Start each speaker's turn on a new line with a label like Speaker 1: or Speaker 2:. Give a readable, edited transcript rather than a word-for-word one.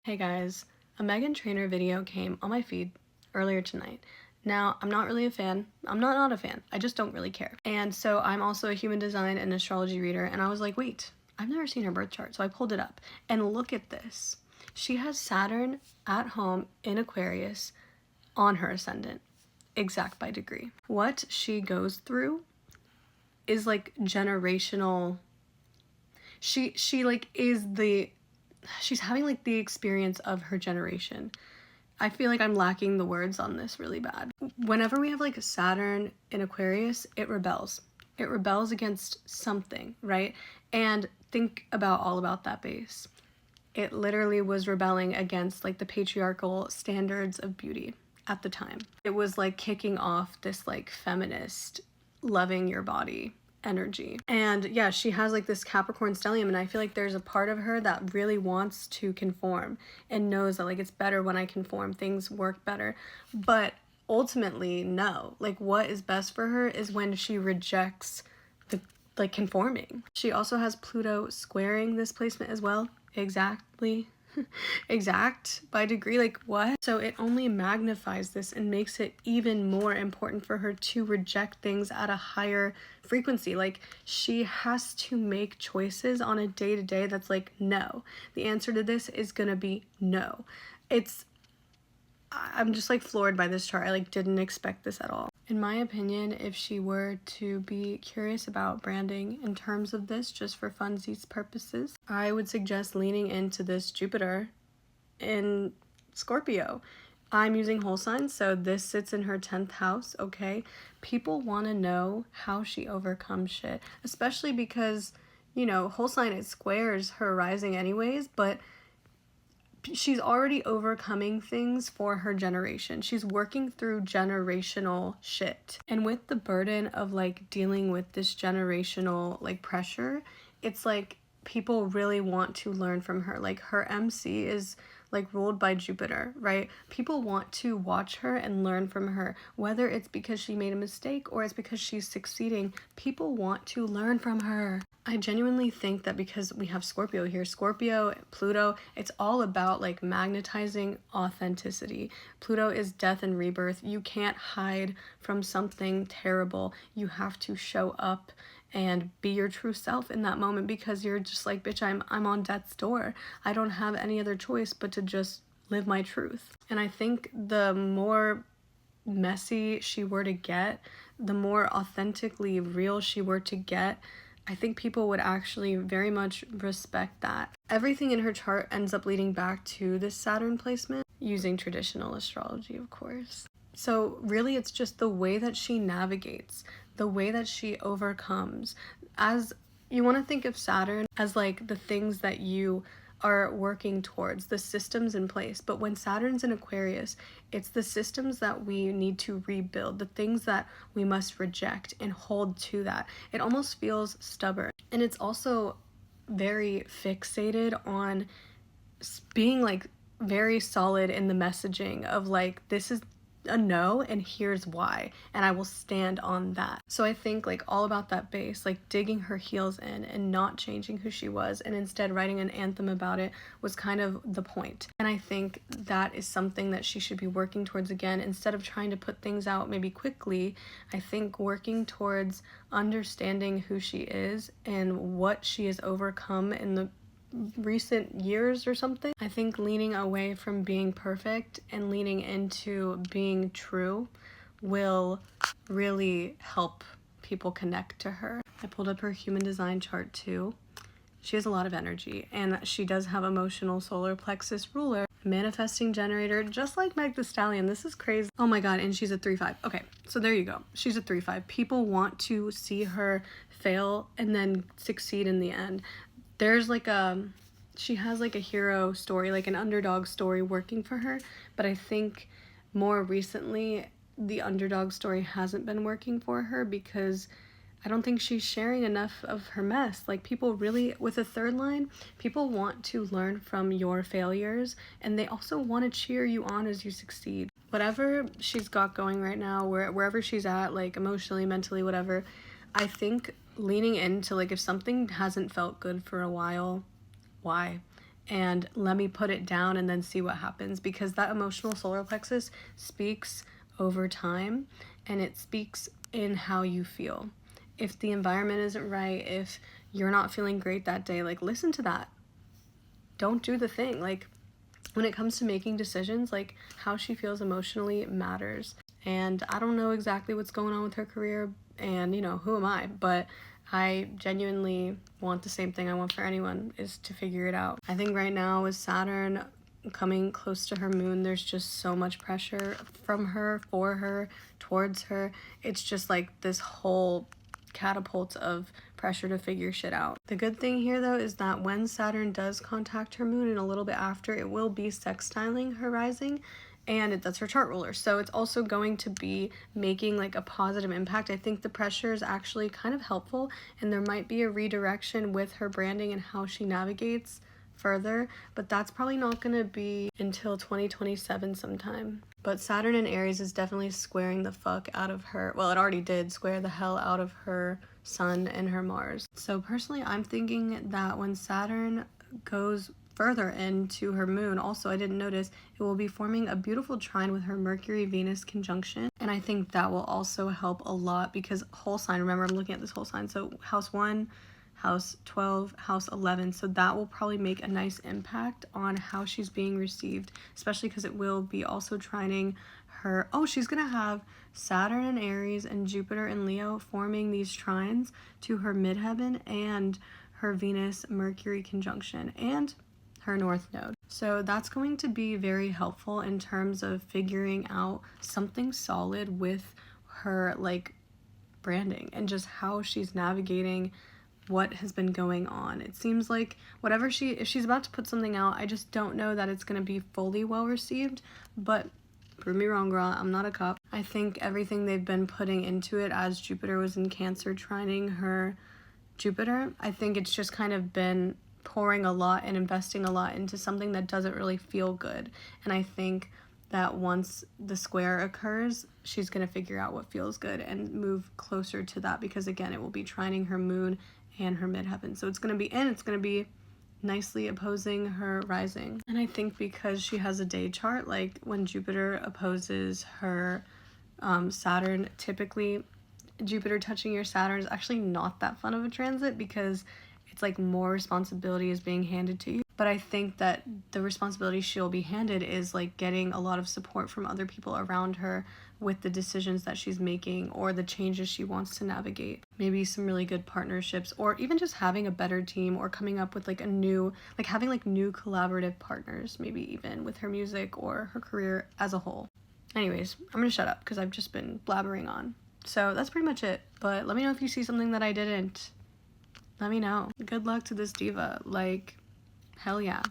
Speaker 1: Hey guys, a Meghan Trainor video came on my feed earlier tonight. Now, I'm not really a fan. I'm not a fan. I just don't really care. And so I'm also a human design and astrology reader, and I was like, wait, I've never seen her birth chart. So I pulled it up, and look at this. She has Saturn at home in Aquarius on her ascendant, exact by degree. What she goes through is like generational. She like is the she's having like the experience of her generation. I feel like I'm lacking the words on this really bad. Whenever we have like Saturn in Aquarius, it rebels. It rebels against something, right? And think about all about that base. It literally was rebelling against like the patriarchal standards of beauty at the time. It was like kicking off this like feminist loving your body energy. And yeah, she has like this Capricorn stellium, and I feel like there's a part of her that really wants to conform and knows that like it's better when I conform, things work better. But ultimately, no. Like what is best for her is when she rejects the like conforming. She also has Pluto squaring this placement as well. Exactly. Exact by degree, like what? So it only magnifies this and makes it even more important for her to reject things at a higher frequency. Like she has to make choices on a day-to-day that's like no. The answer to this is gonna be no. I'm just like floored by this chart. I like didn't expect this at all. In my opinion, if she were to be curious about branding in terms of this, just for funsies purposes, I would suggest leaning into this Jupiter in Scorpio. I'm using whole signs, so this sits in her 10th house, okay? People want to know how she overcomes shit, especially because, you know, whole sign, it squares her rising anyways, but she's already overcoming things for her generation. She's working through generational shit. And with the burden of like dealing with this generational like pressure, it's like people really want to learn from her. Like her MC is like ruled by Jupiter, right? People want to watch her and learn from her, whether it's because she made a mistake or it's because she's succeeding. People want to learn from her. I genuinely think that because we have Scorpio here, Scorpio, Pluto, it's all about like magnetizing authenticity. Pluto is death and rebirth. You can't hide from something terrible. You have to show up and be your true self in that moment, because you're just like, bitch, I'm on death's door. I don't have any other choice but to just live my truth. And I think the more messy she were to get, the more authentically real she were to get, I think people would actually very much respect that. Everything in her chart ends up leading back to this Saturn placement, using traditional astrology, of course. So really it's just the way that she navigates, the way that she overcomes. As you want to think of Saturn as like the things that you are working towards, the systems in place. But when Saturn's in Aquarius, it's the systems that we need to rebuild, the things that we must reject and hold to that. It almost feels stubborn. And it's also very fixated on being like very solid in the messaging of like, this is a no and here's why, and I will stand on that. So I think like all about that base, like digging her heels in and not changing who she was and instead writing an anthem about it was kind of the point. And I think that is something that she should be working towards again, instead of trying to put things out maybe quickly. I think working towards understanding who she is and what she has overcome in the recent years or something. I think leaning away from being perfect and leaning into being true will really help people connect to her. I pulled up her human design chart too. She has a lot of energy, and she does have emotional solar plexus ruler, manifesting generator, just like Meg the Stallion. This is crazy. Oh my god, and she's a 3-5. Okay, so there you go. She's a 3-5. People want to see her fail and then succeed in the end. There's like she has like a hero story, like an underdog story working for her, but I think more recently the underdog story hasn't been working for her because I don't think she's sharing enough of her mess. Like people really, with a third line, people want to learn from your failures, and they also want to cheer you on as you succeed. Whatever she's got going right now, wherever she's at, like emotionally, mentally, whatever, I think leaning into like if something hasn't felt good for a while, why? and let me put it down and then see what happens, because that emotional solar plexus speaks over time, and it speaks in how you feel. If the environment isn't right, if you're not feeling great that day, like listen to that. Don't do the thing. Like when it comes to making decisions, like how she feels emotionally matters. And I don't know exactly what's going on with her career, and you know, who am I? But I genuinely want the same thing I want for anyone, is to figure it out. I think right now with Saturn coming close to her moon, there's just so much pressure from her, for her, towards her. It's just like this whole catapult of pressure to figure shit out. The good thing here though is that when Saturn does contact her moon and a little bit after, it will be sextiling her rising, and that's her chart ruler. So it's also going to be making like a positive impact. I think the pressure is actually kind of helpful, and there might be a redirection with her branding and how she navigates further, but that's probably not going to be until 2027 sometime. But Saturn in Aries is definitely squaring the fuck out of her. Well, it already did square the hell out of her Sun and her Mars. So personally, I'm thinking that when Saturn goes further into her moon, also I didn't notice, it will be forming a beautiful trine with her Mercury-Venus conjunction, and I think that will also help a lot, because whole sign, remember I'm looking at this whole sign, so house 1, house 12, house 11, so that will probably make a nice impact on how she's being received, especially because it will be also trining her. Oh, she's gonna have Saturn in Aries and Jupiter in Leo forming these trines to her midheaven and her Venus Mercury conjunction and her north node. So that's going to be very helpful in terms of figuring out something solid with her like branding and just how she's navigating what has been going on. It seems like whatever if she's about to put something out, I just don't know that it's going to be fully well received, but prove me wrong, girl, I'm not a cop. I think everything they've been putting into it, as Jupiter was in Cancer trining her Jupiter, I think it's just kind of been pouring a lot and investing a lot into something that doesn't really feel good. And I think that once the square occurs, she's going to figure out what feels good and move closer to that, because again, it will be trining her moon and her midheaven. So it's going to be nicely opposing her rising. And I think because she has a day chart, like when Jupiter opposes her Saturn, typically Jupiter touching your Saturn is actually not that fun of a transit, because it's like more responsibility is being handed to you. But I think that the responsibility she'll be handed is like getting a lot of support from other people around her with the decisions that she's making or the changes she wants to navigate. Maybe some really good partnerships, or even just having a better team, or coming up with like having like new collaborative partners, maybe even with her music or her career as a whole. Anyways, I'm gonna shut up because I've just been blabbering on. So that's pretty much it. But let me know if you see something that I didn't. Let me know. Good luck to this diva. Like, hell yeah.